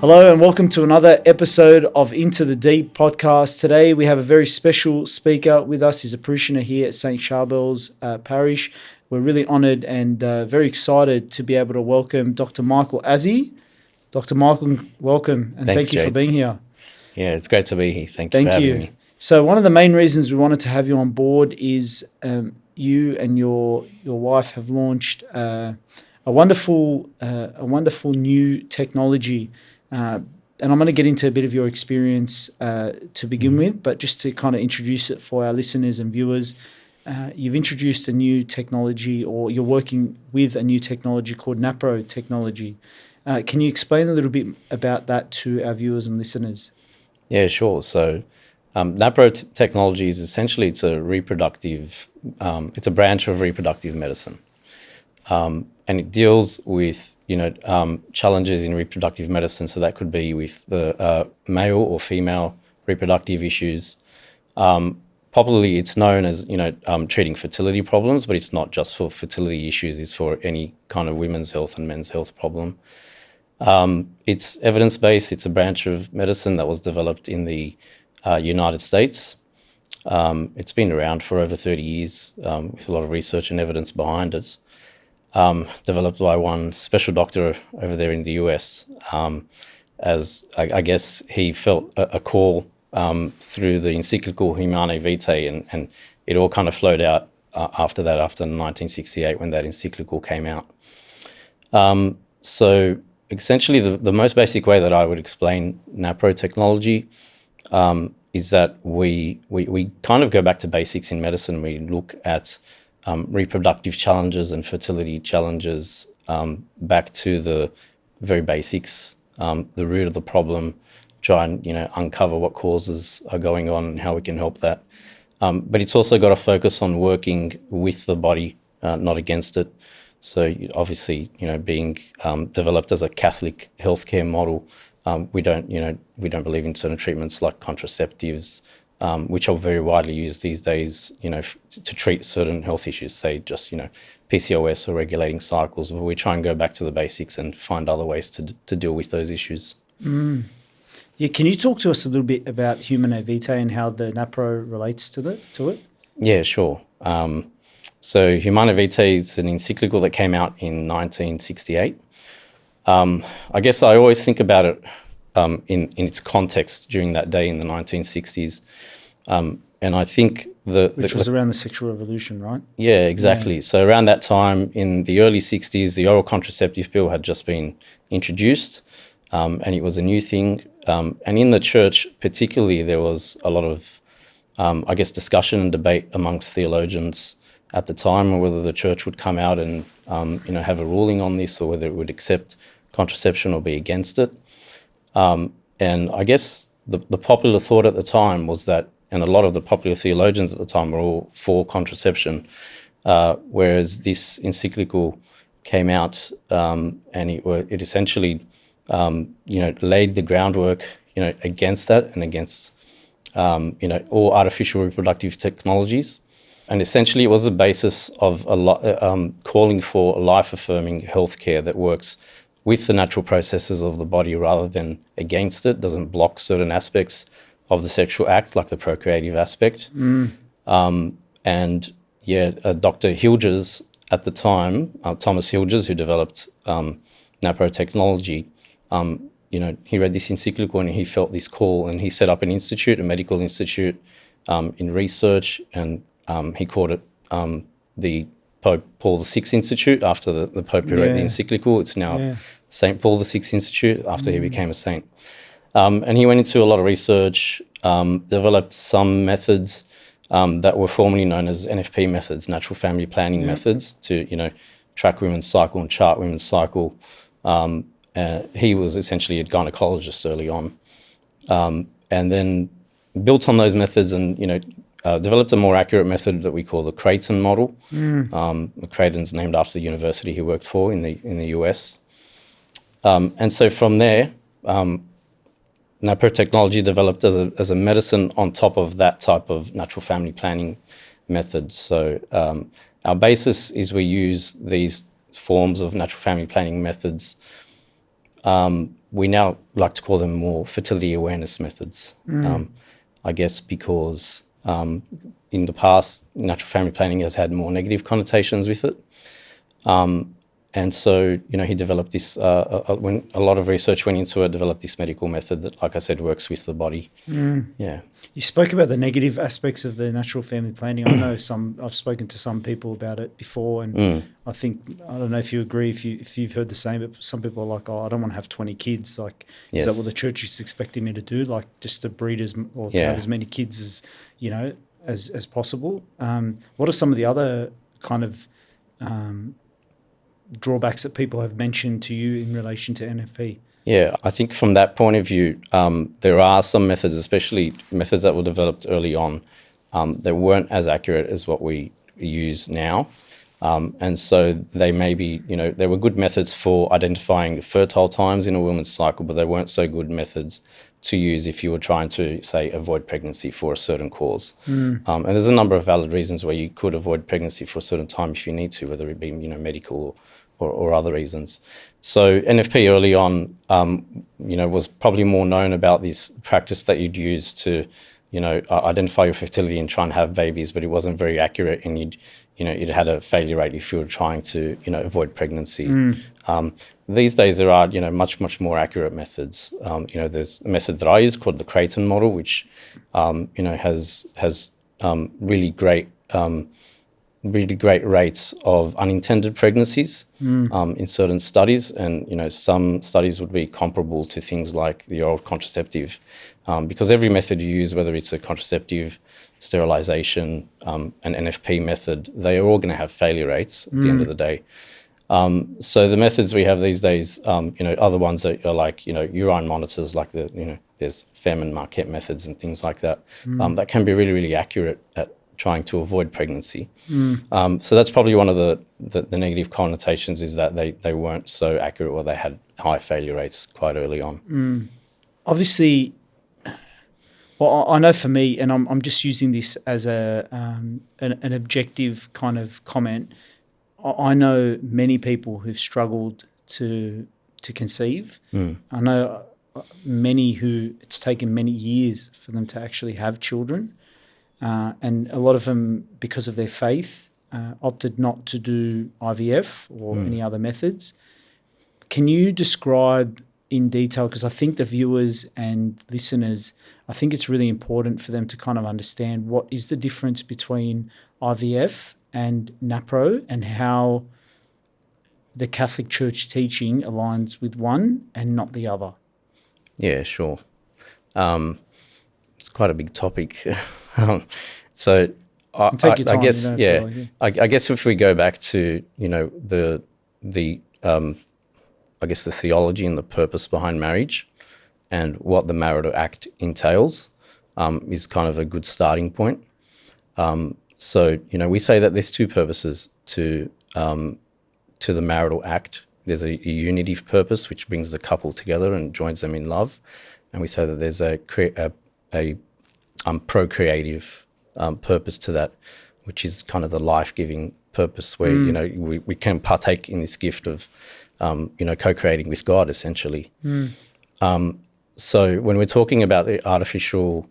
Hello and welcome to another episode of Into the Deep podcast. Today we have a very special speaker with us. He's a parishioner here at St. Charbel's Parish. We're really honoured and very excited to be able to welcome Dr. Michael Azzi. Dr. Michael, welcome and Thanks, thank you Jade. for being here. Yeah, it's great to be here. Thank you for having me. So one of the main reasons we wanted to have you on board is you and your wife have launched a wonderful new technology. And I'm going to get into a bit of your experience to begin with, but just to kind of introduce it for our listeners and viewers, you've introduced a new technology, or you're working with a new technology called NaPro Technology. Can you explain a little bit about that to our viewers and listeners? Yeah, sure. So NaPro Technology is essentially, it's a branch of reproductive medicine. And it deals with challenges in reproductive medicine. So that could be with the male or female reproductive issues. Popularly, it's known as treating fertility problems, but it's not just for fertility issues. It's for any kind of women's health and men's health problem. It's evidence-based. It's a branch of medicine that was developed in the United States. It's been around for over 30 years with a lot of research and evidence behind it. Developed by one special doctor over there in the US, as I guess he felt a call through the encyclical Humanae Vitae, and it all kind of flowed out after 1968 when that encyclical came out. So essentially the most basic way that I would explain NaPro Technology is that we kind of go back to basics in medicine. We look at reproductive challenges and fertility challenges back to the very basics, the root of the problem, try and uncover what causes are going on and how we can help that. But it's also got to focus on working with the body, not against it. So obviously, being developed as a Catholic healthcare model, we don't believe in certain treatments like contraceptives, which are very widely used these days, to treat certain health issues, say just, PCOS or regulating cycles. But we try and go back to the basics and find other ways to deal with those issues. Yeah, can you talk to us a little bit about Humanae Vitae and how the NaPro relates to it? Yeah, sure. So Humanae Vitae is an encyclical that came out in 1968. I guess I always think about it in its context during that day in the 1960s. And I think which was around the sexual revolution, right? Yeah, exactly. Yeah. So around that time in the early 60s, the oral contraceptive pill had just been introduced, and it was a new thing. And in the church particularly, there was a lot of, discussion and debate amongst theologians at the time on whether the church would come out and, have a ruling on this, or whether it would accept contraception or be against it. And I guess the popular thought at the time was that, and a lot of the popular theologians at the time were all for contraception, whereas this encyclical came out and it essentially, laid the groundwork, against that and against, all artificial reproductive technologies. And essentially it was the basis of calling for a life-affirming healthcare that works with the natural processes of the body rather than against it, doesn't block certain aspects of the sexual act, like the procreative aspect. Dr. Hilgers at the time, Thomas Hilgers, who developed NaPro Technology, he read this encyclical and he felt this call, and he set up an institute, a medical institute, in research, and he called it the Pope Paul VI Institute, after the Pope who wrote the encyclical. It's now St. Paul VI Institute, after he became a saint. And he went into a lot of research, developed some methods that were formerly known as NFP methods, natural family planning methods, to track women's cycle and chart women's cycle. He was essentially a gynecologist early on, and then built on those methods and developed a more accurate method that we call the Creighton model. Creighton's named after the university he worked for in the US. And so from there, NaPro Technology developed as a medicine on top of that type of natural family planning method. So our basis is we use these forms of natural family planning methods we now like to call them more fertility awareness methods. I guess because in the past, natural family planning has had more negative connotations with it. And so, he developed this, when a lot of research went into it, developed this medical method that, like I said, works with the body. Yeah. You spoke about the negative aspects of the natural family planning. I know I've spoken to some people about it before, and I don't know if you agree, if you've heard the same, but some people are like, I don't want to have 20 kids. Like, is that what the church is expecting me to do? Like, just to breed to have as many kids as possible? What are some of the other kind of drawbacks that people have mentioned to you in relation to NFP? Yeah, I think from that point of view, there are some methods, especially methods that were developed early on, that weren't as accurate as what we use now. And so they may be, they were good methods for identifying fertile times in a woman's cycle, but they weren't so good methods to use if you were trying to, say, avoid pregnancy for a certain cause. And there's a number of valid reasons where you could avoid pregnancy for a certain time if you need to, whether it be, medical or other reasons. So NFP early on, was probably more known about this practice that you'd use to, identify your fertility and try and have babies, but it wasn't very accurate, and you'd had a failure rate if you were trying to, avoid pregnancy. These days there are, much, much more accurate methods. There's a method that I use called the Creighton model, which, has really great rates of unintended pregnancies in certain studies, and some studies would be comparable to things like the oral contraceptive, because every method you use, whether it's a contraceptive, sterilization, an NFP method, they are all going to have failure rates at the end of the day. So the methods we have these days, other ones that are like, urine monitors, like there's Fem and Marquette methods and things like that, that can be really, really accurate at trying to avoid pregnancy. So that's probably one of the negative connotations, is that they weren't so accurate, or they had high failure rates quite early on. Obviously, well, I know for me, and I'm just using this as an objective kind of comment, I know many people who've struggled to conceive. I know many who it's taken many years for them to actually have children. And a lot of them, because of their faith, opted not to do IVF or any other methods. Can you describe in detail, because I think the viewers and listeners, I think it's really important for them to kind of understand what is the difference between IVF and NaPro, and how the Catholic Church teaching aligns with one and not the other? Yeah, sure. It's quite a big topic. So I guess, I guess if we go back to, the theology and the purpose behind marriage and what the marital act entails, is kind of a good starting point. So, we say that there's two purposes to the marital act. There's a unitive purpose, which brings the couple together and joins them in love. And we say that there's a procreative purpose to that, which is kind of the life-giving purpose where, we can partake in this gift of, co-creating with God, essentially. So when we're talking about the artificial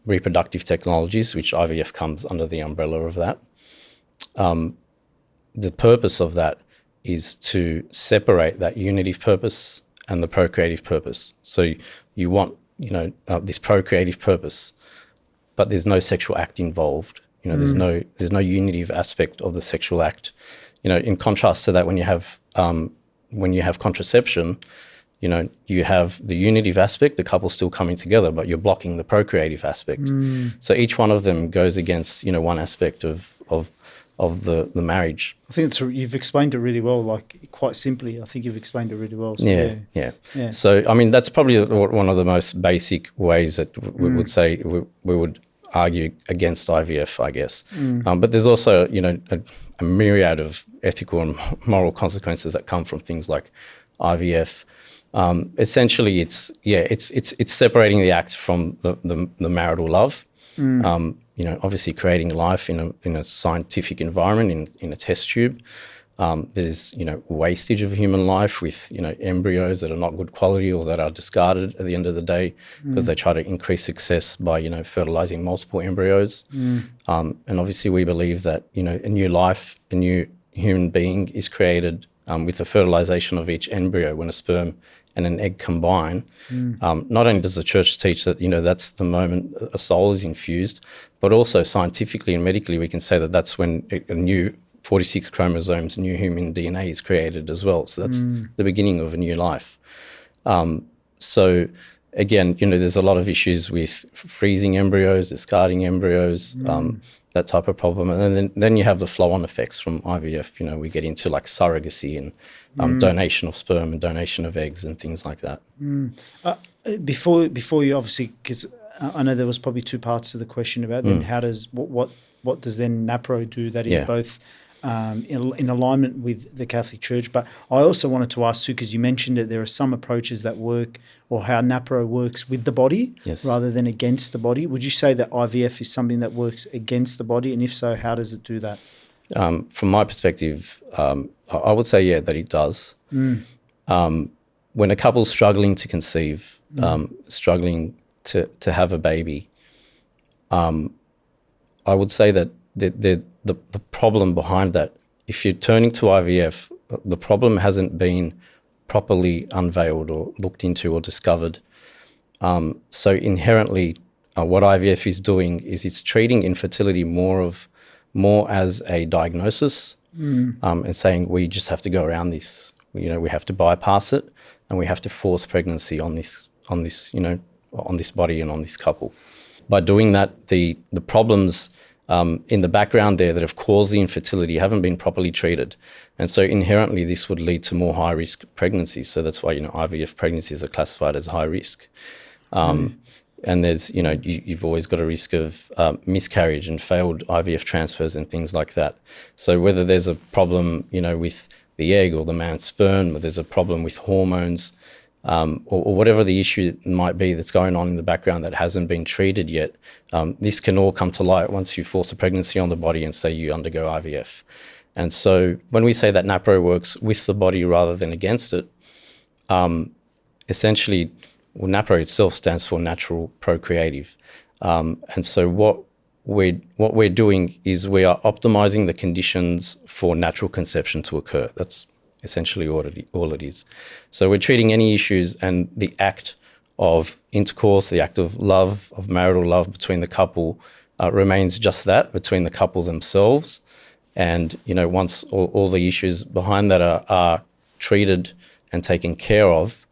reproductive technologies, which IVF comes under the umbrella of that, the purpose of that is to separate that unitive purpose and the procreative purpose. So you want, this procreative purpose, but there's no sexual act involved. There's no unitive aspect of the sexual act. In contrast to that, when you have contraception, you have the unitive aspect, the couple still coming together, but you're blocking the procreative aspect. So each one of them goes against, one aspect of the marriage. I think you've explained it really well, like quite simply. I think you've explained it really well. So yeah. So, I mean, that's probably one of the most basic ways that we would say we would argue against IVF, I guess. But there's also, a myriad of ethical and moral consequences that come from things like IVF. Essentially, it's separating the act from the marital love. Obviously creating life in a scientific environment in a test tube. There's, wastage of human life with, embryos that are not good quality or that are discarded at the end of the day because they try to increase success by, fertilizing multiple embryos. And obviously we believe that, a new life, a new human being is created with the fertilization of each embryo when a sperm and an egg combine. Not only does the church teach that, that's the moment a soul is infused, but also scientifically and medically we can say that that's when a new 46 chromosomes, new human DNA is created as well. So that's the beginning of a new life. So again, there's a lot of issues with freezing embryos, discarding embryos, that type of problem. And then you have the flow-on effects from IVF. We get into like surrogacy and donation of sperm and donation of eggs and things like that. Before you obviously, because I know there was probably two parts to the question about then how does, what does then NaPro do that is both in alignment with the Catholic Church. But I also wanted to ask too, because you mentioned that there are some approaches that work, or how NaPro works with the body rather than against the body. Would you say that IVF is something that works against the body? And if so, how does it do that? From my perspective, I would say, that it does. When a couple's struggling to conceive, struggling to have a baby, I would say that the problem behind that, if you're turning to IVF, the problem hasn't been properly unveiled or looked into or discovered. So inherently, what IVF is doing is it's treating infertility more as a diagnosis, and saying we just have to go around this. We have to bypass it, and we have to force pregnancy on this on this body and on this couple. By doing that, the problems in the background there that have caused the infertility haven't been properly treated. And so inherently this would lead to more high-risk pregnancies. So that's why, IVF pregnancies are classified as high risk. And there's, you've always got a risk of miscarriage and failed IVF transfers and things like that. So whether there's a problem, with the egg or the man's sperm, or there's a problem with hormones, or whatever the issue might be that's going on in the background that hasn't been treated yet, this can all come to light once you force a pregnancy on the body and say you undergo IVF. And so when we say that NaPro works with the body rather than against it, essentially, NaPro itself stands for natural procreative. And so what we're doing is we are optimizing the conditions for natural conception to occur. That's essentially all it is. So we're treating any issues, and the act of intercourse, the act of love, of marital love between the couple remains just that, between the couple themselves. And, once all the issues behind that are treated and taken care of,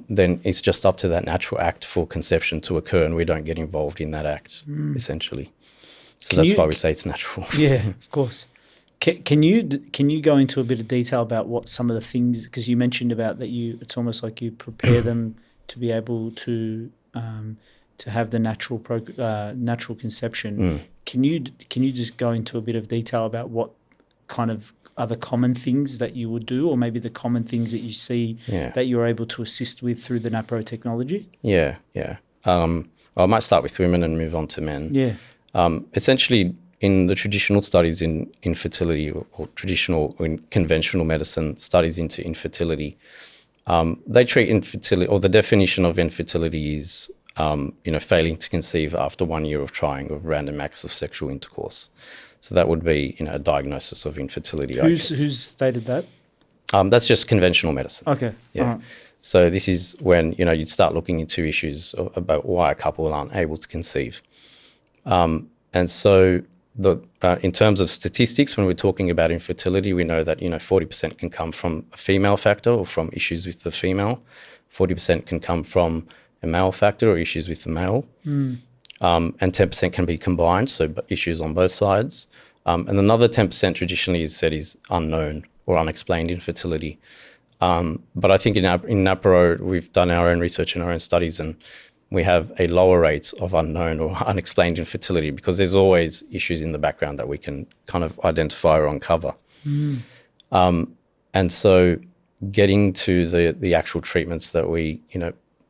then it's just up to that natural act for conception to occur, and we don't get involved in that act, essentially. So that's why we say it's natural. Yeah, of course. Can you go into a bit of detail about what some of the things, because you mentioned about that it's almost like you prepare them to be able to have the natural conception. Can you just go into a bit of detail about what kind of other common things that you would do, or maybe the common things that you see that you're able to assist with through the NaPro technology? Yeah. I might start with women and move on to men. Yeah. Essentially, in the traditional studies in infertility, or traditional or in conventional medicine studies into infertility, they treat infertility, or the definition of infertility is, failing to conceive after 1 year of trying of random acts of sexual intercourse. So that would be, a diagnosis of infertility. Who's stated that? That's just conventional medicine. Okay. Yeah. Right. So this is when, you'd start looking into issues about why a couple aren't able to conceive. And so in terms of statistics, when we're talking about infertility, we know that 40% can come from a female factor or from issues with the female. 40% can come from a male factor or issues with the male. And 10% can be combined, so issues on both sides. And another 10% traditionally is said is unknown or unexplained infertility. But I think in NaPro, we've done our own research and our own studies, and we have a lower rate of unknown or unexplained infertility because there's always issues in the background that we can kind of identify or uncover. And so getting to the actual treatments that we,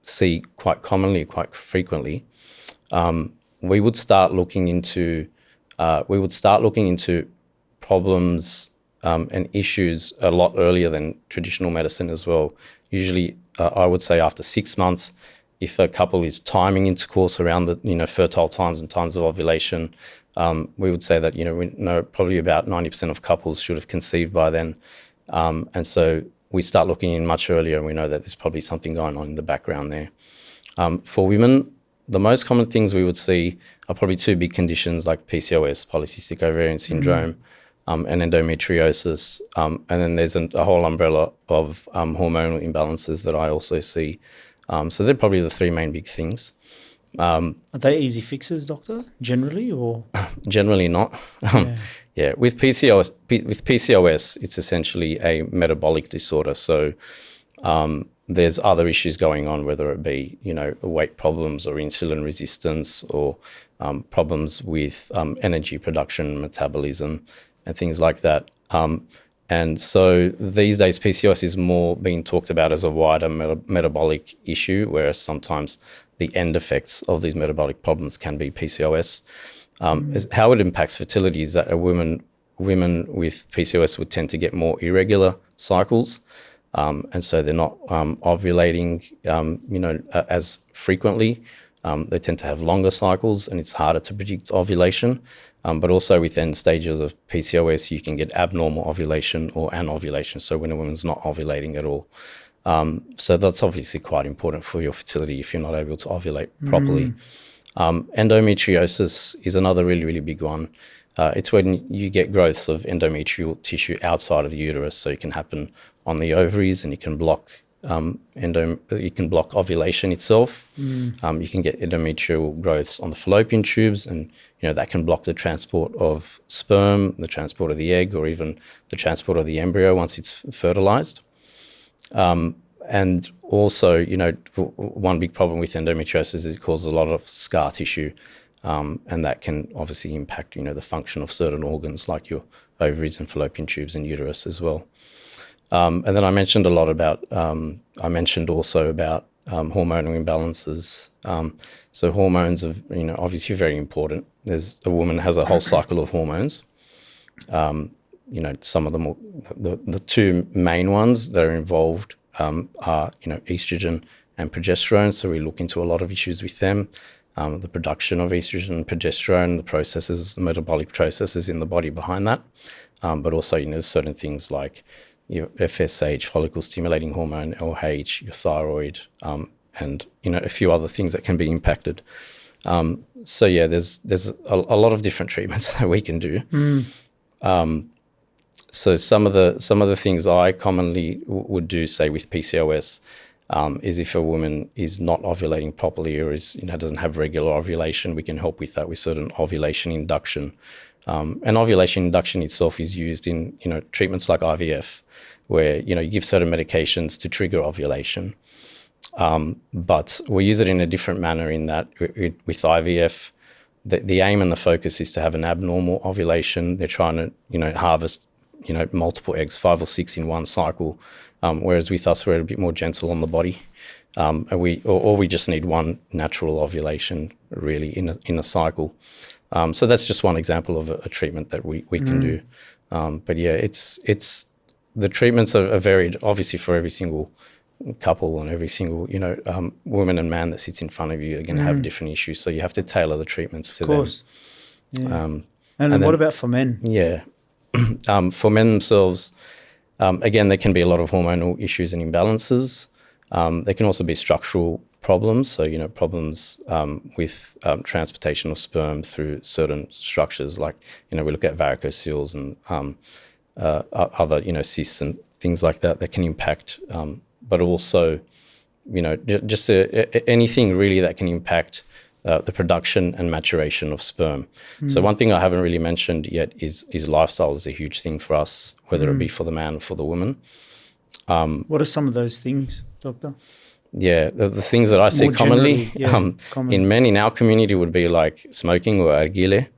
see quite commonly, quite frequently, we would start looking into problems and issues a lot earlier than traditional medicine as well. Usually, I would say after 6 months, if a couple is timing intercourse around the fertile times and times of ovulation, we would say that we know probably about 90% of couples should have conceived by then, and so we start looking in much earlier, and we know that there's probably something going on in the background there. For women, the most common things we would see are probably two big conditions like PCOS, polycystic ovarian syndrome, and endometriosis. And then there's a whole umbrella of hormonal imbalances that I also see. So they're probably the three main big things. Are they easy fixes, doctor, generally, or? Generally not. Yeah, with PCOS, it's essentially a metabolic disorder. So there's other issues going on, whether it be, weight problems or insulin resistance or problems with energy production, metabolism, and things like that. And so these days, PCOS is more being talked about as a wider metabolic issue, whereas sometimes the end effects of these metabolic problems can be PCOS. How it impacts fertility is that women with PCOS would tend to get more irregular cycles. And so they're not ovulating, as frequently. They tend to have longer cycles, and it's harder to predict ovulation. But also within stages of PCOS, you can get abnormal ovulation or anovulation, so when a woman's not ovulating at all. So that's obviously quite important for your fertility if you're not able to ovulate properly. Endometriosis is another really, really big one. It's when you get growths of endometrial tissue outside of the uterus, so it can happen on the ovaries, and it can block ovulation itself. You can get endometrial growths on the fallopian tubes, and that can block the transport of sperm, the transport of the egg, or even the transport of the embryo once it's fertilized. And also, one big problem with endometriosis is it causes a lot of scar tissue, and that can obviously impact, the function of certain organs like your ovaries and fallopian tubes and uterus as well. And then I mentioned also about hormonal imbalances. So hormones are, obviously very important. A woman has a whole cycle of hormones. Some of them, the two main ones that are involved are, estrogen and progesterone. So we look into a lot of issues with them. The production of estrogen and progesterone, the metabolic processes in the body behind that. But also, there's certain things like your FSH, follicle stimulating hormone, LH, your thyroid, and a few other things that can be impacted. So yeah, there's a lot of different treatments that we can do. So some of the things I commonly would do, say with PCOS, is if a woman is not ovulating properly or doesn't have regular ovulation, we can help with that with certain ovulation induction. And ovulation induction itself is used in treatments like IVF, where you give certain medications to trigger ovulation. But we use it in a different manner in that with IVF, the aim and the focus is to have an abnormal ovulation. They're trying to harvest multiple eggs, 5 or 6 in one cycle. Whereas with us, we're a bit more gentle on the body, and we just need one natural ovulation really in a cycle. So that's just one example of a treatment that we can do. But yeah, it's the treatments are varied, obviously, for every single couple and every single woman and man that sits in front of you are going to have different issues. So you have to tailor the treatments to them. Of course. Yeah. And then what about for men? Yeah, for men themselves. Again, there can be a lot of hormonal issues and imbalances. There can also be structural problems, so problems with transportation of sperm through certain structures, like we look at varicocele and other cysts and things like that can impact. But also, just anything really that can impact the production and maturation of sperm. So one thing I haven't really mentioned yet is lifestyle is a huge thing for us, whether it be for the man or for the woman. What are some of those things, doctor? Yeah, the things that I see commonly in men in our community would be like smoking or argile.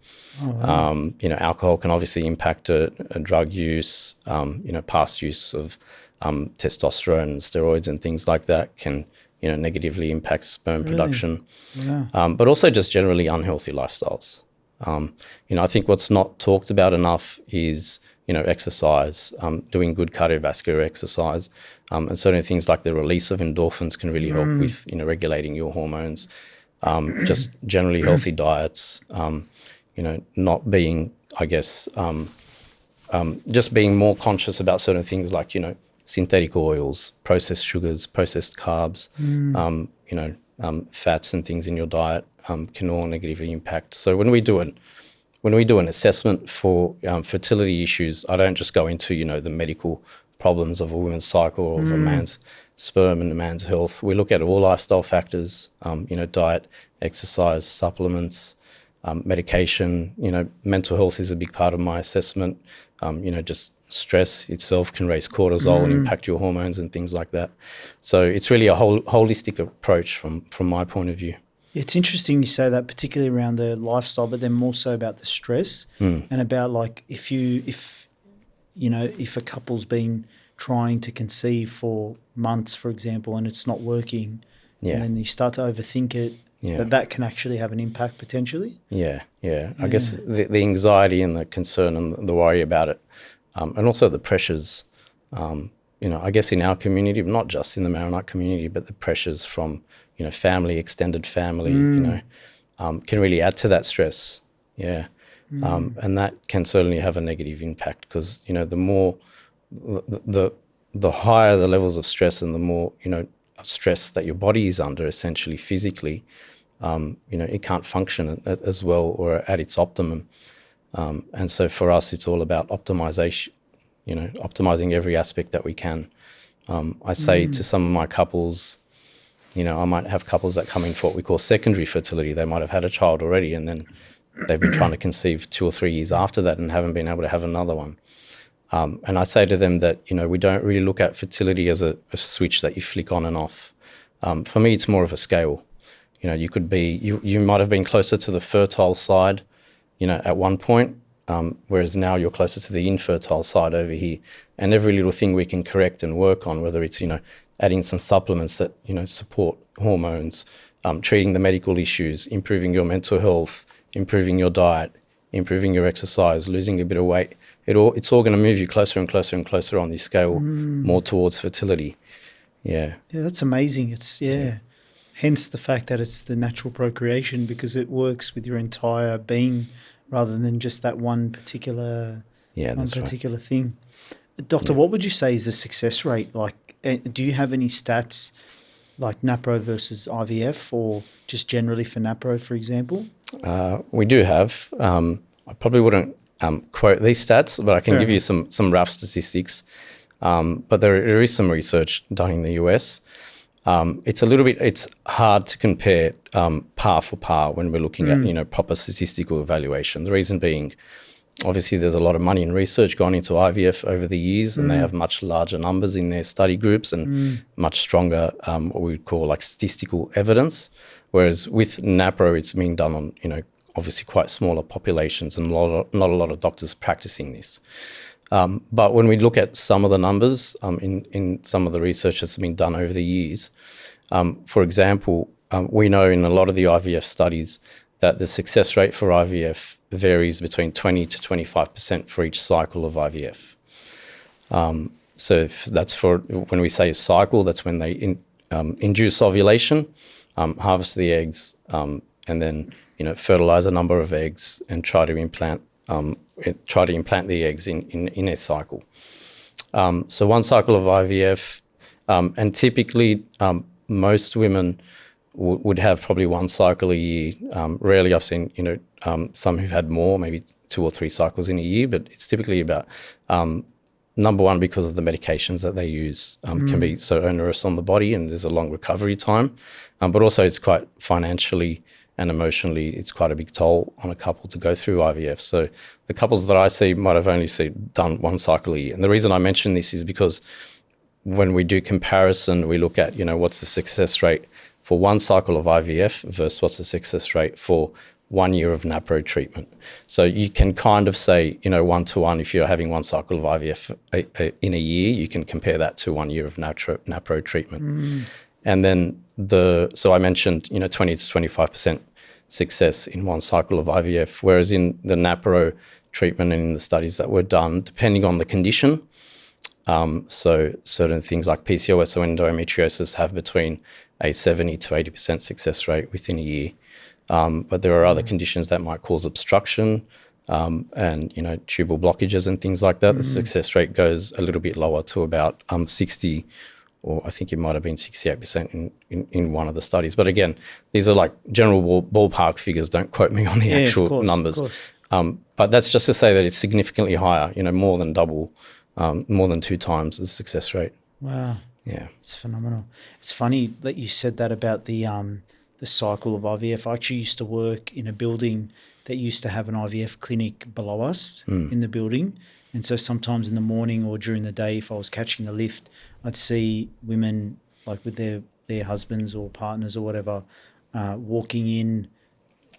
Oh, wow. Alcohol can obviously impact a drug use. Past use of testosterone and steroids and things like that can negatively impact sperm production. Yeah. But also just generally unhealthy lifestyles. I think what's not talked about enough is exercise, doing good cardiovascular exercise, and certain things like the release of endorphins can really help with, regulating your hormones. Just generally healthy diets, not being, I guess, just being more conscious about certain things like, synthetic oils, processed sugars, processed carbs, fats and things in your diet can all negatively impact. So when we do an assessment for fertility issues, I don't just go into, the medical problems of a woman's cycle or of a man's sperm and a man's health. We look at all lifestyle factors, diet, exercise, supplements, medication. Mental health is a big part of my assessment. Just stress itself can raise cortisol and impact your hormones and things like that. So it's really a holistic approach from my point of view. It's interesting you say that, particularly around the lifestyle, but then more so about the stress and about like if a couple's been trying to conceive for months, for example, and it's not working, and then you start to overthink it, that can actually have an impact potentially. Yeah. I guess the anxiety and the concern and the worry about it, and also the pressures, I guess in our community, not just in the Maronite community, but the pressures from, family, extended family, can really add to that stress. Yeah. And that can certainly have a negative impact because, the more, the higher the levels of stress and the more, stress that your body is under essentially physically, it can't function as well or at its optimum. And so for us, it's all about optimization, optimizing every aspect that we can. I say to some of my couples, I might have couples that come in for what we call secondary fertility. They might have had a child already and then they've been trying to conceive 2 or 3 years after that and haven't been able to have another one. And I say to them that, we don't really look at fertility as a switch that you flick on and off. For me, it's more of a scale. You could be, you might have been closer to the fertile side, at one point, whereas now you're closer to the infertile side over here. And every little thing we can correct and work on, whether it's, adding some supplements that, support hormones, treating the medical issues, improving your mental health, improving your diet, improving your exercise, losing a bit of weight, it's all going to move you closer and closer and closer on this scale, more towards fertility. Yeah. Yeah, that's amazing. It's, hence the fact that it's the natural procreation because it works with your entire being rather than just that one particular thing. Doctor, what would you say is the success rate? Like, do you have any stats like NaPro versus IVF or just generally for NaPro, for example? We do have. I probably wouldn't quote these stats, but I can give you some rough statistics. But there is some research done in the US. It's hard to compare par for par when we're looking at proper statistical evaluation. The reason being, obviously, there's a lot of money and research gone into IVF over the years, and they have much larger numbers in their study groups and much stronger what we would call like statistical evidence. Whereas with NaPro, it's being done on obviously quite smaller populations and not a lot of doctors practicing this. But when we look at some of the numbers in some of the research that's been done over the years, for example, we know in a lot of the IVF studies that the success rate for IVF varies between 20 to 25% for each cycle of IVF. So if that's for when we say a cycle, that's when they induce ovulation, harvest the eggs, and then fertilize a number of eggs and try to implant the eggs in a cycle. So one cycle of IVF, and typically most women would have probably one cycle a year. Rarely I've seen some who've had more, maybe 2 or 3 cycles in a year, but it's typically about number one, because of the medications that they use can be so onerous on the body and there's a long recovery time, but also it's quite financially and emotionally, it's quite a big toll on a couple to go through IVF. So the couples that I see might have only done one cycle a year. And the reason I mention this is because when we do comparison, we look at, what's the success rate for one cycle of IVF versus what's the success rate for 1 year of NaPro treatment. So you can kind of say, 1-to-1, if you're having one cycle of IVF in a year, you can compare that to 1 year of NaPro treatment. And then so I mentioned, 20 to 25% success in one cycle of IVF, whereas in the NaPro treatment and in the studies that were done, depending on the condition. So certain things like PCOS or endometriosis have between a 70 to 80% success rate within a year. But there are other conditions that might cause obstruction and, tubal blockages and things like that. The success rate goes a little bit lower to about 60, or I think it might have been 68% in one of the studies. But again, these are like general ballpark figures. Don't quote me on the actual numbers. But that's just to say that it's significantly higher, more than double, more than 2 times the success rate. Wow. Yeah. It's phenomenal. It's funny that you said that about the cycle of IVF. I actually used to work in a building that used to have an IVF clinic below us in the building. And so sometimes in the morning or during the day, if I was catching the lift, I'd see women like with their husbands or partners or whatever walking in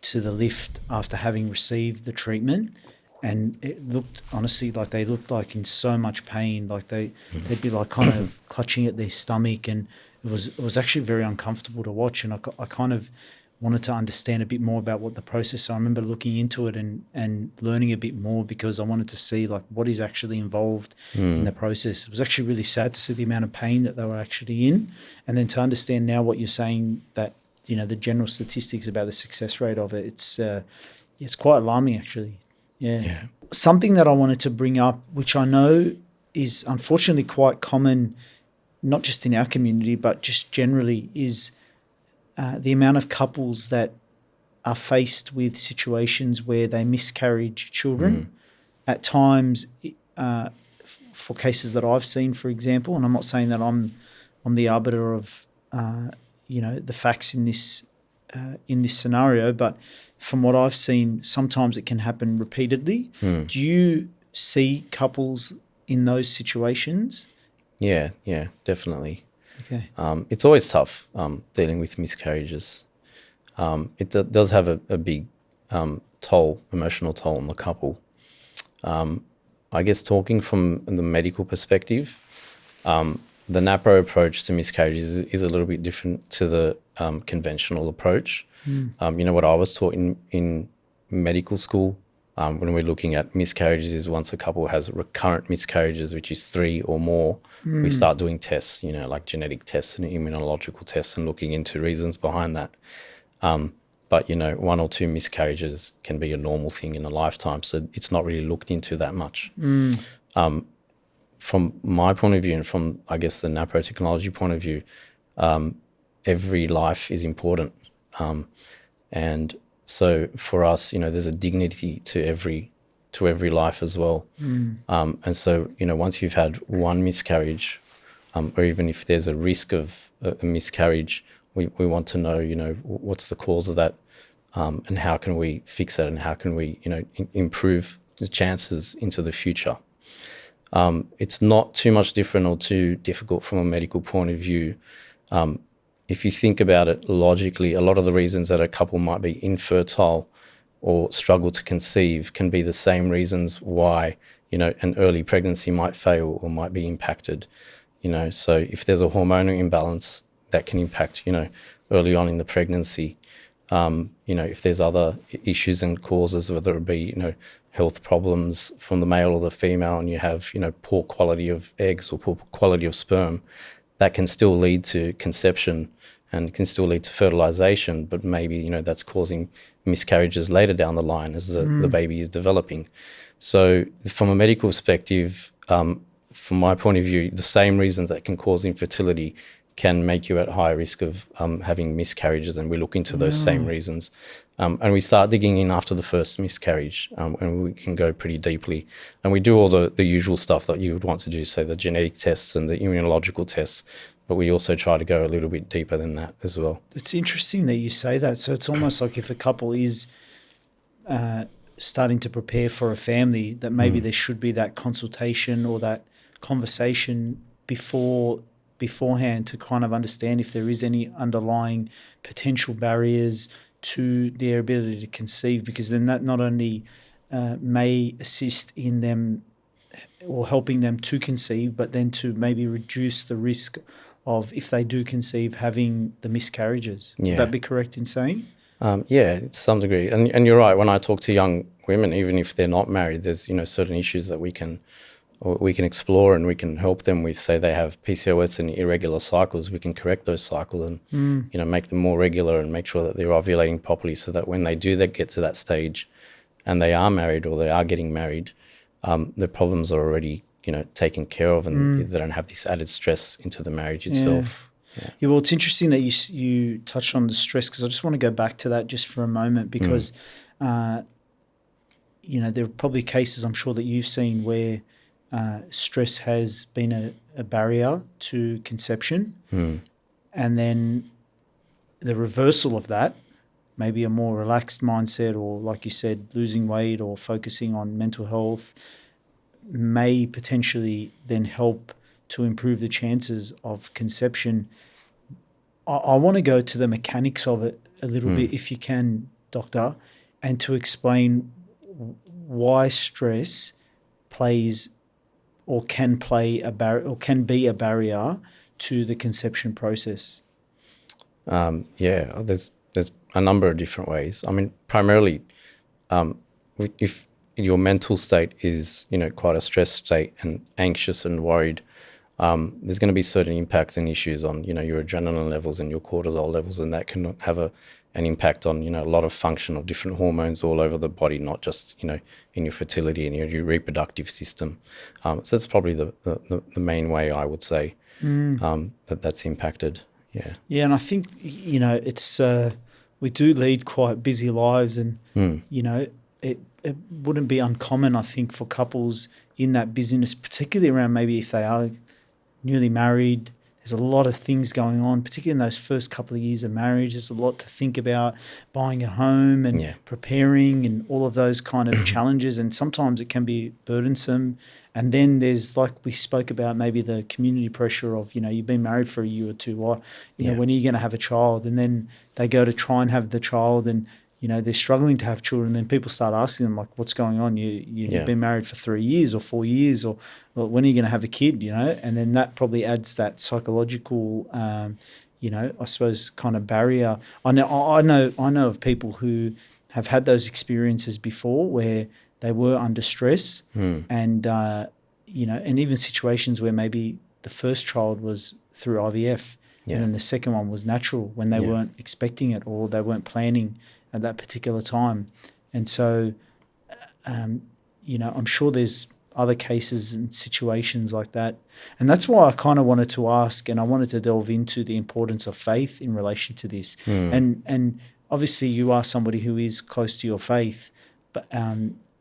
to the lift after having received the treatment. And it looked, honestly, like they looked like in so much pain, like they'd be like kind of clutching at their stomach, and it was actually very uncomfortable to watch. And I kind of wanted to understand a bit more about what the process. I remember looking into it and learning a bit more because I wanted to see like what is actually involved in the process. It was actually really sad to see the amount of pain that they were actually in, and then to understand now what you're saying, that the general statistics about the success rate of it. It's quite alarming actually. Yeah. Something that I wanted to bring up, which I know is unfortunately quite common, not just in our community, but just generally, is the amount of couples that are faced with situations where they miscarriage children. At times, for cases that I've seen, for example, and I'm not saying that I'm the arbiter of the facts in this scenario, but from what I've seen, sometimes it can happen repeatedly. Do you see couples in those situations? Yeah, definitely. Okay. It's always tough dealing with miscarriages. It does have a big emotional toll on the couple. I guess talking from the medical perspective, the NaPro approach to miscarriages is a little bit different to the conventional approach. What I was taught in medical school when we're looking at miscarriages is once a couple has recurrent miscarriages, which is 3 or more, we start doing tests, like genetic tests and immunological tests and looking into reasons behind that. But 1 or 2 miscarriages can be a normal thing in a lifetime, so it's not really looked into that much. From my point of view and from, I guess, the NaPro Technology point of view, every life is important. And so for us, there's a dignity to every life as well. And so, once you've had 1 miscarriage, or even if there's a risk of a miscarriage, we want to know, what's the cause of that, and how can we fix that, and how can we, improve the chances into the future. It's not too much different or too difficult from a medical point of view. If you think about it logically, a lot of the reasons that a couple might be infertile or struggle to conceive can be the same reasons why, an early pregnancy might fail or might be impacted. So if there's a hormonal imbalance, that can impact, early on in the pregnancy. If there's other issues and causes, whether it be, health problems from the male or the female, and you have, poor quality of eggs or poor quality of sperm, that can still lead to conception and can still lead to fertilization, but maybe, that's causing miscarriages later down the line as the baby is developing. So from a medical perspective, from my point of view, the same reasons that can cause infertility can make you at high risk of having miscarriages, and we look into those same reasons. And we start digging in after the first miscarriage, and we can go pretty deeply. And we do all the usual stuff that you would want to do, say the genetic tests and the immunological tests, but we also try to go a little bit deeper than that as well. It's interesting that you say that. So it's almost like if a couple is starting to prepare for a family, that maybe there should be that consultation or that conversation beforehand to kind of understand if there is any underlying potential barriers to their ability to conceive, because then that not only may assist in them or helping them to conceive, but then to maybe reduce the risk of, if they do conceive, having the miscarriages. Yeah. Would that be correct in saying? Yeah, to some degree. And you're right, when I talk to young women, even if they're not married, there's, certain issues that we can explore, and we can help them with. Say they have PCOS and irregular cycles, we can correct those cycles and make them more regular, and make sure that they're ovulating properly, so that when they do get to that stage and they are married or they are getting married, the problems are already taken care of, and they don't have this added stress into the marriage itself. Yeah, well, it's interesting that you touched on the stress, because I just want to go back to that just for a moment, because there are probably cases, I'm sure, that you've seen where stress has been a barrier to conception, and then the reversal of that, maybe a more relaxed mindset, or like you said, losing weight or focusing on mental health, may potentially then help to improve the chances of conception. I want to go to the mechanics of it a little bit, if you can, Doctor, and to explain why stress plays or can play a barrier, or can be a barrier to the conception process. There's a number of different ways. I mean, primarily, if your mental state is quite a stressed state and anxious and worried, there's going to be certain impacts and issues on your adrenaline levels and your cortisol levels, and that can have an impact on a lot of function of different hormones all over the body, not just in your fertility and your reproductive system. So that's probably the main way, I would say, that's impacted. Yeah, and I think it's we do lead quite busy lives, and it wouldn't be uncommon, I think, for couples in that busyness, particularly around maybe if they are newly married. There's a lot of things going on, particularly in those first couple of years of marriage. There's a lot to think about, buying a home and preparing and all of those kind of challenges, and sometimes it can be burdensome. And then there's, like we spoke about, maybe the community pressure of, you've been married for a year or two, when are you going to have a child? And then they go to try and have the child, and they're struggling to have children. Then people start asking them, like, what's going on? You've been married for 3 years or 4 years, or well, when are you going to have a kid? And then that probably adds that psychological, I suppose, kind of barrier. I know of people who have had those experiences before, where they were under stress, and and even situations where maybe the first child was through IVF, and then the second one was natural when they weren't expecting it, or they weren't planning at that particular time. And so, I'm sure there's other cases and situations like that. And that's why I kind of wanted to ask, and I wanted to delve into the importance of faith in relation to this. And obviously you are somebody who is close to your faith, but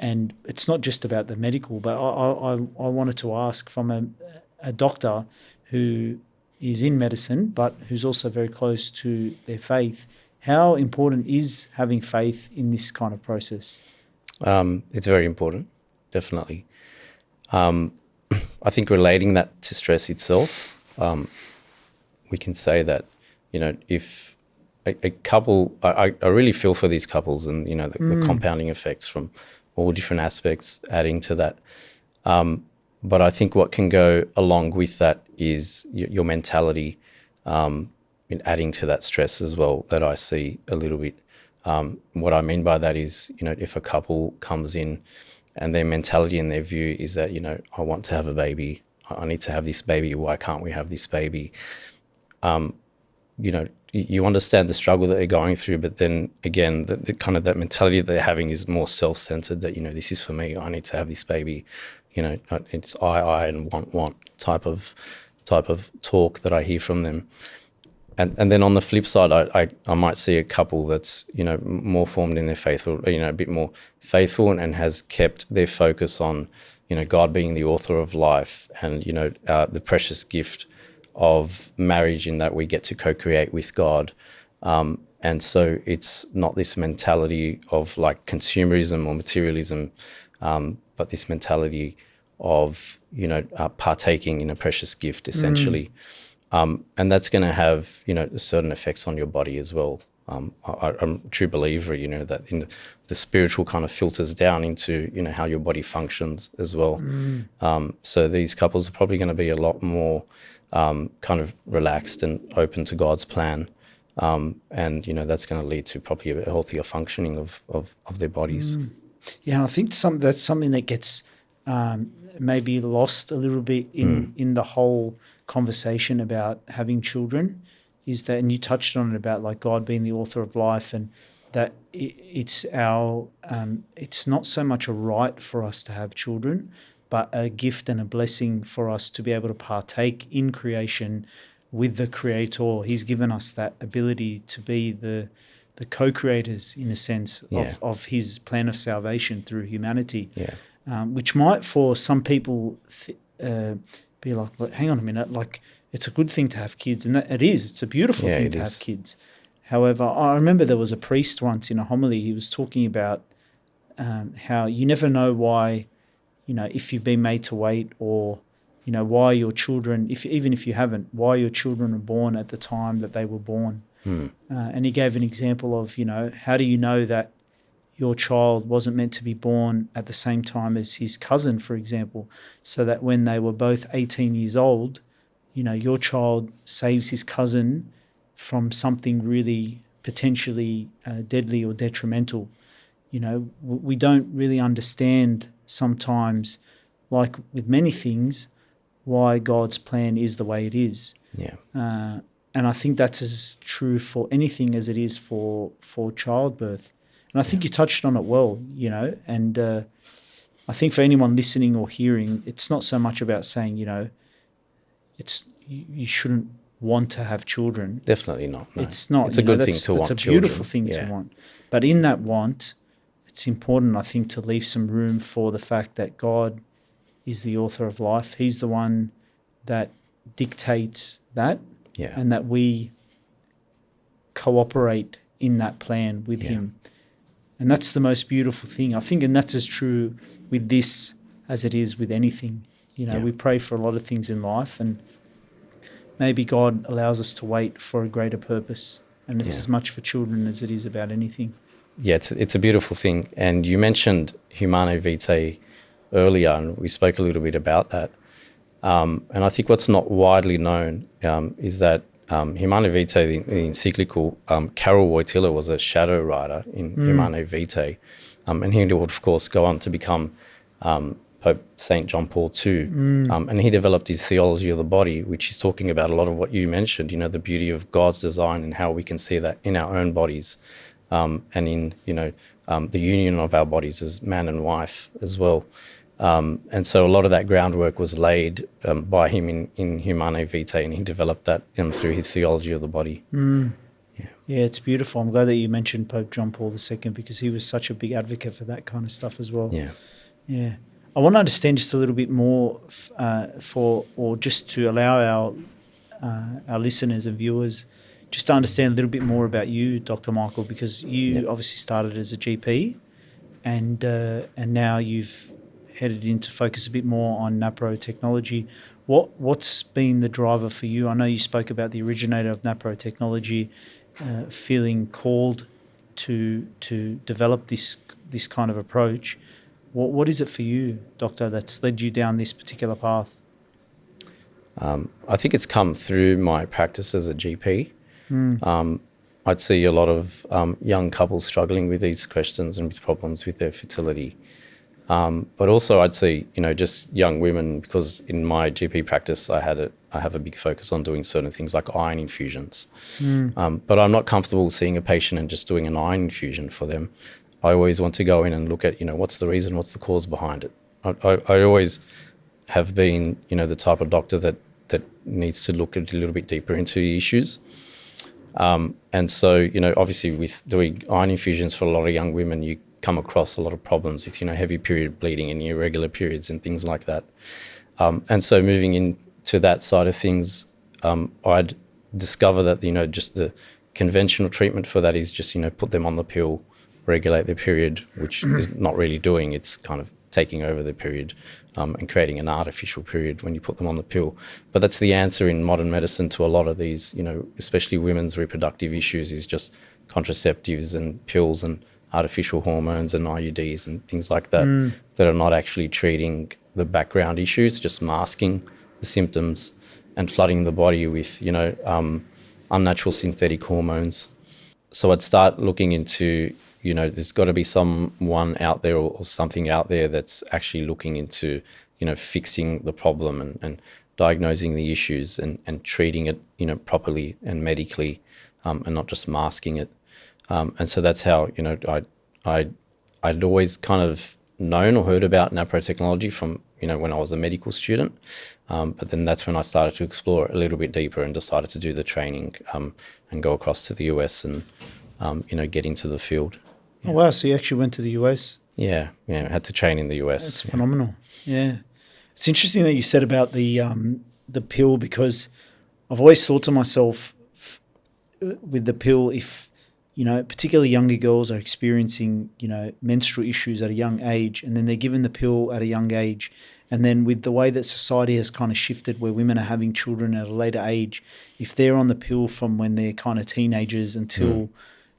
and it's not just about the medical, but I wanted to ask from a doctor who is in medicine, but who's also very close to their faith, how important is having faith in this kind of process? It's very important, definitely. I think relating that to stress itself, we can say that, if a couple, I really feel for these couples, and, the compounding effects from all different aspects adding to that. But I think what can go along with that is your mentality, in adding to that stress as well, that I see a little bit. What I mean by that is, if a couple comes in and their mentality and their view is that, I want to have a baby, I need to have this baby, why can't we have this baby? You understand the struggle that they're going through, but then again, the kind of that mentality that they're having is more self-centered, that, this is for me, I need to have this baby. It's I and want type of talk that I hear from them. And then on the flip side, I might see a couple that's, more formed in their faith, or, a bit more faithful, and has kept their focus on, God being the author of life, and, the precious gift of marriage, in that we get to co-create with God. And so it's not this mentality of like consumerism or materialism, but this mentality of, partaking in a precious gift, essentially. And that's going to have, certain effects on your body as well. I'm a true believer, that in the spiritual kind of filters down into, how your body functions as well. So these couples are probably going to be a lot more kind of relaxed and open to God's plan. And, that's going to lead to probably a healthier functioning of their bodies. Yeah, and I think that's something that gets maybe lost a little bit in the whole conversation about having children, is that, and you touched on it about like God being the author of life, and that it's it's not so much a right for us to have children, but a gift and a blessing for us to be able to partake in creation with the Creator. He's given us that ability to be the co-creators, in a sense, Yeah. of His plan of salvation through humanity, Yeah. which might, for some people, be like, "But hang on a minute, like it's a good thing to have kids," and that it is. It's a beautiful Yeah, thing it to is. have kids. However, I remember there was a priest once in a homily. He was talking about how you never know why, if you've been made to wait, or why your children, even if you haven't, why your children are born at the time that they were born. And he gave an example of, how do you know that your child wasn't meant to be born at the same time as his cousin, for example, so that when they were both 18 years old, your child saves his cousin from something really potentially deadly or detrimental. We don't really understand sometimes, like with many things, why God's plan is the way it is. Yeah. And I think that's as true for anything as it is for childbirth. And I think you touched on it well, and I think for anyone listening or hearing, it's not so much about saying, you shouldn't want to have children. Definitely not. No. It's not. It's a good thing to want It's a children. beautiful thing Yeah. to want. But in that want, it's important, I think, to leave some room for the fact that God is the author of life. He's the one that dictates that, Yeah. and that we cooperate in that plan with Him. And that's the most beautiful thing, I think, and that's as true with this as it is with anything. We pray for a lot of things in life, and maybe God allows us to wait for a greater purpose, and it's as much for children as it is about anything. Yeah, it's a beautiful thing. And you mentioned Humane Vitae earlier, and we spoke a little bit about that. And I think what's not widely known is that Humane Vitae, the encyclical, Karol Wojtyla was a shadow writer in Humane Vitae. And he would, of course, go on to become Pope St. John Paul II. And he developed his theology of the body, which is talking about a lot of what you mentioned, the beauty of God's design and how we can see that in our own bodies, and in, the union of our bodies as man and wife as well. And so a lot of that groundwork was laid by him in Humane Vitae, and he developed that through his theology of the body. Yeah, it's beautiful. I'm glad that you mentioned Pope John Paul II, because he was such a big advocate for that kind of stuff as well. Yeah. I want to understand just a little bit more just to allow our listeners and viewers just to understand a little bit more about you, Dr. Michael, because you obviously started as a GP, and now you've headed into focus a bit more on NaPro Technology. What's been the driver for you? I know you spoke about the originator of NaPro Technology feeling called to develop this kind of approach. What is it for you, Doctor, that's led you down this particular path? I think it's come through my practice as a GP. I'd see a lot of young couples struggling with these questions and with problems with their fertility. But also I'd see, just young women, because in my GP practice I have a big focus on doing certain things like iron infusions. But I'm not comfortable seeing a patient and just doing an iron infusion for them. I always want to go in and look at, what's the reason, what's the cause behind it. I always have been, the type of doctor that needs to look a little bit deeper into the issues. And so, obviously with doing iron infusions for a lot of young women, you come across a lot of problems with, heavy period bleeding and irregular periods and things like that. And so moving into that side of things, I'd discover that, just the conventional treatment for that is just, put them on the pill, regulate their period, which is not really doing, it's kind of taking over the period and creating an artificial period when you put them on the pill. But that's the answer in modern medicine to a lot of these, especially women's reproductive issues, is just contraceptives and pills and artificial hormones and IUDs and things like that, that are not actually treating the background issues, just masking the symptoms and flooding the body with, unnatural synthetic hormones. So I'd start looking into, there's got to be someone out there or something out there that's actually looking into, fixing the problem and diagnosing the issues and treating it, properly and medically, and not just masking it. And so that's how, I'd always kind of known or heard about NaPro Technology from, when I was a medical student. But then that's when I started to explore it a little bit deeper and decided to do the training, and go across to the US and, get into the field. Oh, wow. So you actually went to the US? Yeah. I had to train in the US. That's phenomenal. Yeah. It's interesting that you said about the pill, because I've always thought to myself with the pill, if, particularly younger girls are experiencing, menstrual issues at a young age, and then they're given the pill at a young age. And then with the way that society has kind of shifted where women are having children at a later age, if they're on the pill from when they're kind of teenagers until,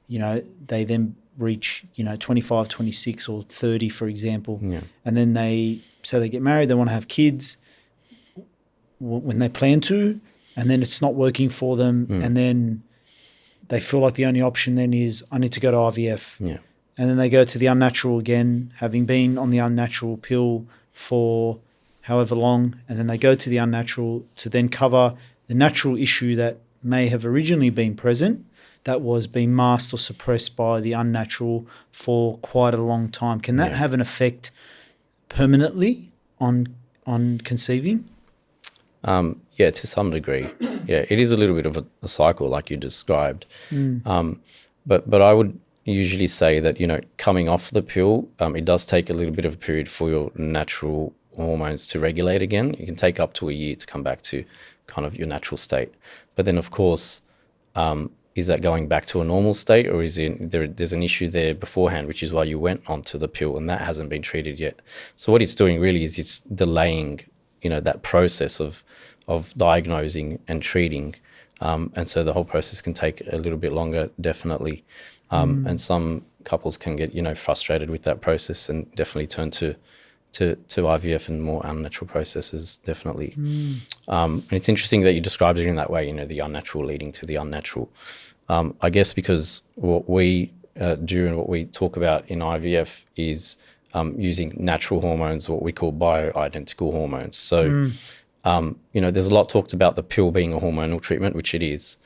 they then reach, 25, 26 or 30, for example, and then they get married, they want to have kids when they plan to, and then it's not working for them, and then they feel like the only option then is, I need to go to IVF. Yeah. And then they go to the unnatural again, having been on the unnatural pill for however long, and then they go to the unnatural to then cover the natural issue that may have originally been present, that was being masked or suppressed by the unnatural for quite a long time. Can that have an effect permanently on conceiving? Yeah, to some degree. Yeah, it is a little bit of a cycle like you described. But I would usually say that, coming off the pill, it does take a little bit of a period for your natural hormones to regulate again. It can take up to a year to come back to kind of your natural state. But then, of course, is that going back to a normal state, or is there's an issue there beforehand, which is why you went onto the pill and that hasn't been treated yet. So what it's doing really is it's delaying, that process of diagnosing and treating. And so the whole process can take a little bit longer, definitely. And some couples can get, frustrated with that process and definitely turn to IVF and more unnatural processes, definitely. And it's interesting that you described it in that way, the unnatural leading to the unnatural. I guess because what we do and what we talk about in IVF is using natural hormones, what we call bioidentical hormones. So, there's a lot talked about the pill being a hormonal treatment, which it is.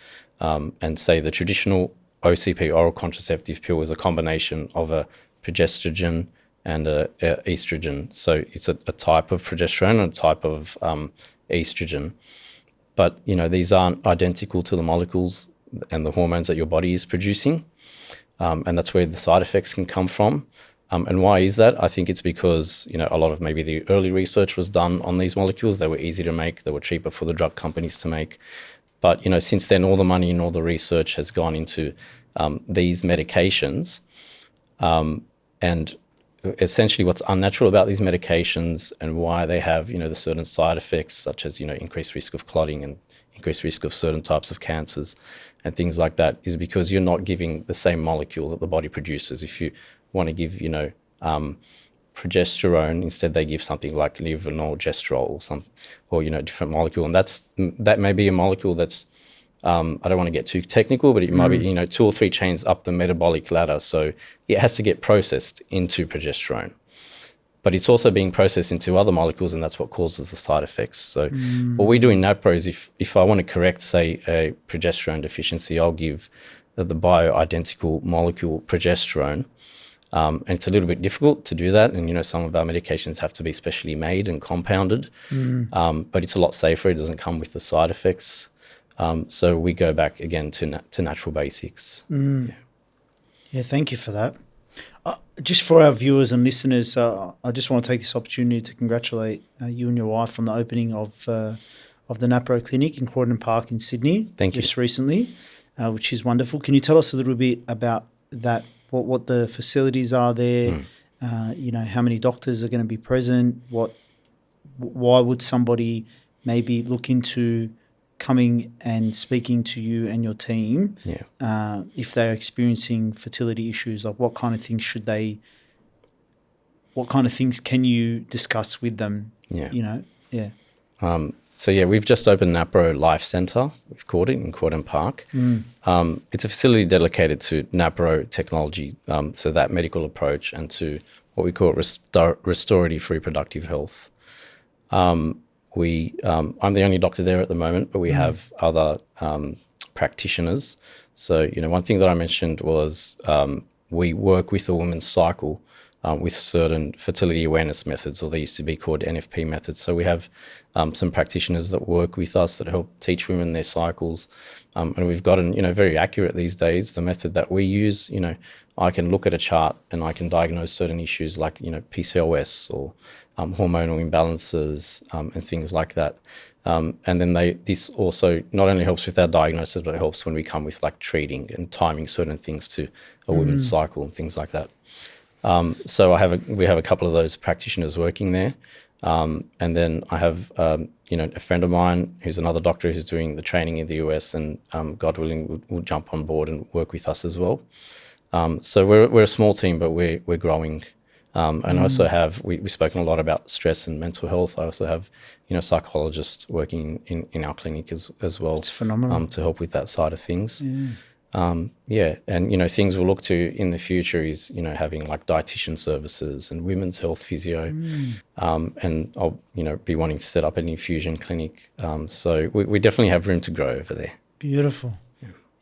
And say the traditional OCP, oral contraceptive pill, is a combination of a progestogen and a estrogen. So it's a type of progesterone and a type of estrogen. But, these aren't identical to the molecules and the hormones that your body is producing. And that's where the side effects can come from. And why is that? I think it's because, a lot of maybe the early research was done on these molecules. They were easy to make. They were cheaper for the drug companies to make. But, since then, all the money and all the research has gone into these medications. And essentially what's unnatural about these medications and why they have, the certain side effects, such as, increased risk of clotting and increased risk of certain types of cancers and things like that, is because you're not giving the same molecule that the body produces. If you want to give, progesterone, instead they give something like levonorgestrel or different molecule. And that may be a molecule that's, I don't want to get too technical, but it might be, 2 or 3 chains up the metabolic ladder. So it has to get processed into progesterone. But it's also being processed into other molecules, and that's what causes the side effects. So what we do in NaPro is if I want to correct, say, a progesterone deficiency, I'll give the bioidentical molecule progesterone. And it's a little bit difficult to do that. And, some of our medications have to be specially made and compounded. But it's a lot safer. It doesn't come with the side effects. So we go back again to natural basics. Yeah, thank you for that. Just for our viewers and listeners, I just want to take this opportunity to congratulate you and your wife on the opening of the NaPro clinic in Croydon Park in Sydney. Thank you. Just recently, which is wonderful. Can you tell us a little bit about that? What the facilities are there? How many doctors are going to be present? Why would somebody maybe look into coming and speaking to you and your team if they're experiencing fertility issues? Like, what kind of things can you discuss with them? So yeah, we've just opened NaPro Life Centre, we've called it, in Corden Park. It's a facility dedicated to NaPro technology, so that medical approach, and to what we call restorative reproductive health. I'm the only doctor there at the moment, but we have other practitioners. So, one thing that I mentioned was we work with the woman's cycle with certain fertility awareness methods, or they used to be called NFP methods. So we have some practitioners that work with us that help teach women their cycles. And we've gotten, very accurate these days. The method that we use, I can look at a chart and I can diagnose certain issues like, PCOS or hormonal imbalances and things like that. And then this also not only helps with our diagnosis, but it helps when we come with like treating and timing certain things to a woman's cycle and things like that. So we have a couple of those practitioners working there. And then I have, a friend of mine who's another doctor who's doing the training in the US, and God willing, will jump on board and work with us as well. So we're a small team, but we're growing. And I also have, we've spoken a lot about stress and mental health. I also have, psychologists working in our clinic as well. It's phenomenal. To help with that side of things. And things we'll look to in the future is having like dietitian services and women's health physio, and I'll be wanting to set up an infusion clinic. So we definitely have room to grow over there. Beautiful.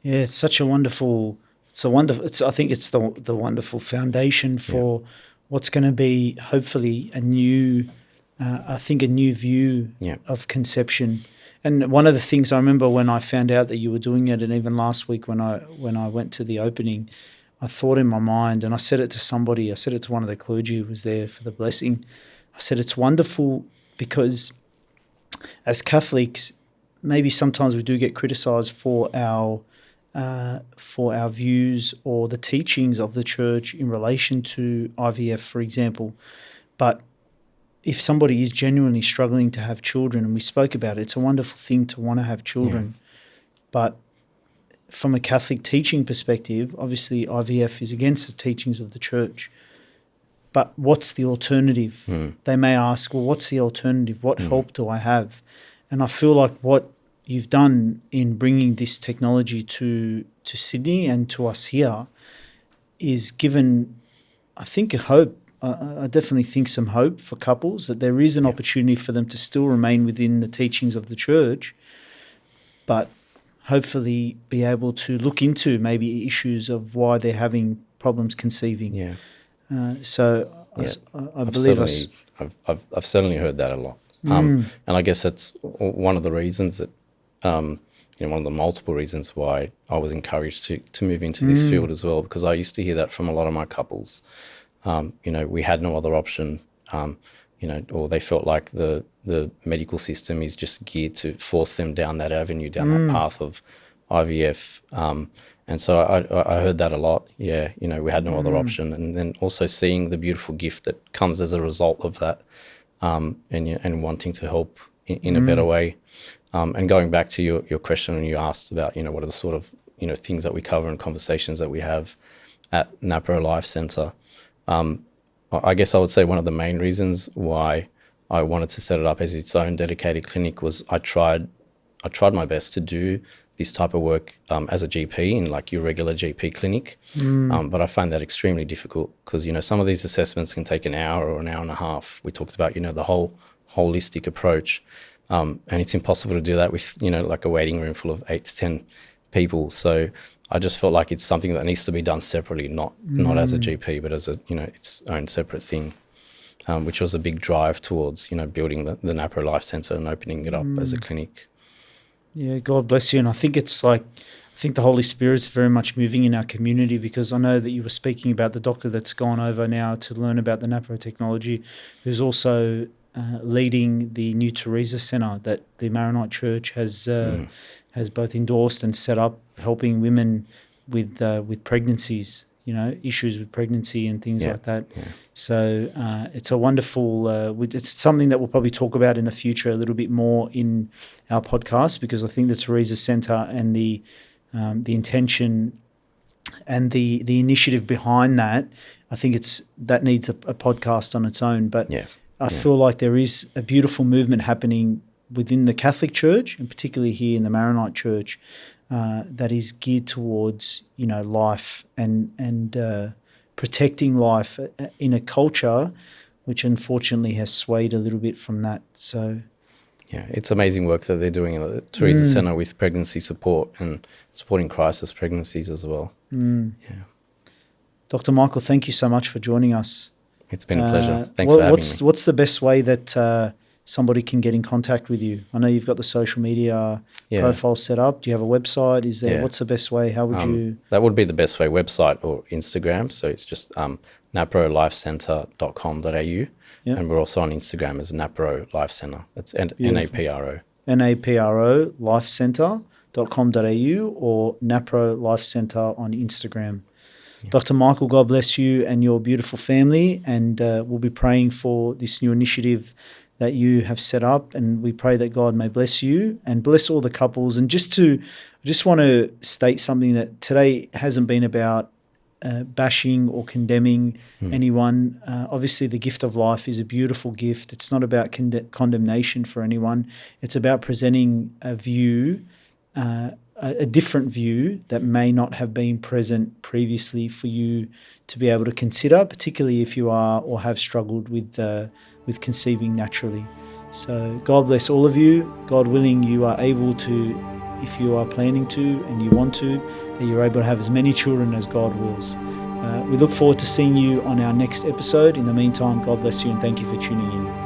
Yeah, it's such a wonderful. I think it's the wonderful foundation for what's going to be hopefully a new view of conception. And one of the things I remember when I found out that you were doing it, and even last week when I went to the opening, I thought in my mind, and I said it to somebody, I said it to one of the clergy who was there for the blessing. I said, it's wonderful because as Catholics, maybe sometimes we do get criticised for our views or the teachings of the church in relation to IVF, for example. But if somebody is genuinely struggling to have children, and we spoke about it, it's a wonderful thing to want to have children. But from a Catholic teaching perspective, obviously IVF is against the teachings of the church. But what's the alternative? They may ask, well, what's the alternative? What help do I have? And I feel like what you've done in bringing this technology to Sydney and to us here is given, I think, a hope. I definitely think some hope for couples, that there is an opportunity for them to still remain within the teachings of the church, but hopefully be able to look into maybe issues of why they're having problems conceiving. I believe I've certainly heard that a lot. And I guess that's one of the reasons that, one of the multiple reasons why I was encouraged to move into this field as well, because I used to hear that from a lot of my couples. We had no other option, or they felt like the medical system is just geared to force them down that avenue, down that path of IVF. And so I heard that a lot. We had no other option. And then also seeing the beautiful gift that comes as a result of that, and wanting to help in a better way. And going back to your question when you asked about, what are the sort of, things that we cover and conversations that we have at NaPro Life Centre. I guess I would say one of the main reasons why I wanted to set it up as its own dedicated clinic was I tried my best to do this type of work as a GP in like your regular GP clinic, but I find that extremely difficult because some of these assessments can take an hour or an hour and a half. We talked about the whole holistic approach, and it's impossible to do that with like a waiting room full of 8 to 10 people. So I just felt like it's something that needs to be done separately, not as a GP, but as a its own separate thing, which was a big drive towards building the NaPro Life Centre and opening it up as a clinic. Yeah, God bless you. And I think I think the Holy Spirit's very much moving in our community, because I know that you were speaking about the doctor that's gone over now to learn about the NaPro technology, who's also leading the New Teresa Centre that the Maronite Church has both endorsed and set up, helping women with pregnancies, issues with pregnancy and things like that. Yeah. So it's a wonderful, it's something that we'll probably talk about in the future a little bit more in our podcast, because I think the Teresa Centre and the intention and the initiative behind that, I think that needs a podcast on its own. But I feel like there is a beautiful movement happening within the Catholic Church, and particularly here in the Maronite Church, that is geared towards, life and protecting life in a culture which unfortunately has swayed a little bit from that. So, yeah, it's amazing work that they're doing at the Teresa Centre with pregnancy support and supporting crisis pregnancies as well. Yeah. Dr. Michael, thank you so much for joining us. It's been a pleasure. Thanks for having me. What's the best way that somebody can get in contact with you? I know you've got the social media profile set up. Do you have a website? Is there? What's the best way? How would you? That would be the best way, website or Instagram. So it's just naprolifecenter.com.au. Yep. And we're also on Instagram as NaPro Life Centre. That's NaPro. NaPro lifecenter.com.au or NaPro Life Centre on Instagram. Yeah. Dr. Michael, God bless you and your beautiful family, and we'll be praying for this new initiative that you have set up, and we pray that God may bless you and bless all the couples. And I just want to state something, that today hasn't been about bashing or condemning anyone. Obviously, the gift of life is a beautiful gift. It's not about condemnation for anyone. It's about presenting a view, a different view that may not have been present previously for you to be able to consider, particularly if you are or have struggled with conceiving naturally. So God bless all of you. God willing, you are able to, if you are planning to and you want to, that you're able to have as many children as God wills. We look forward to seeing you on our next episode. In the meantime, God bless you and thank you for tuning in.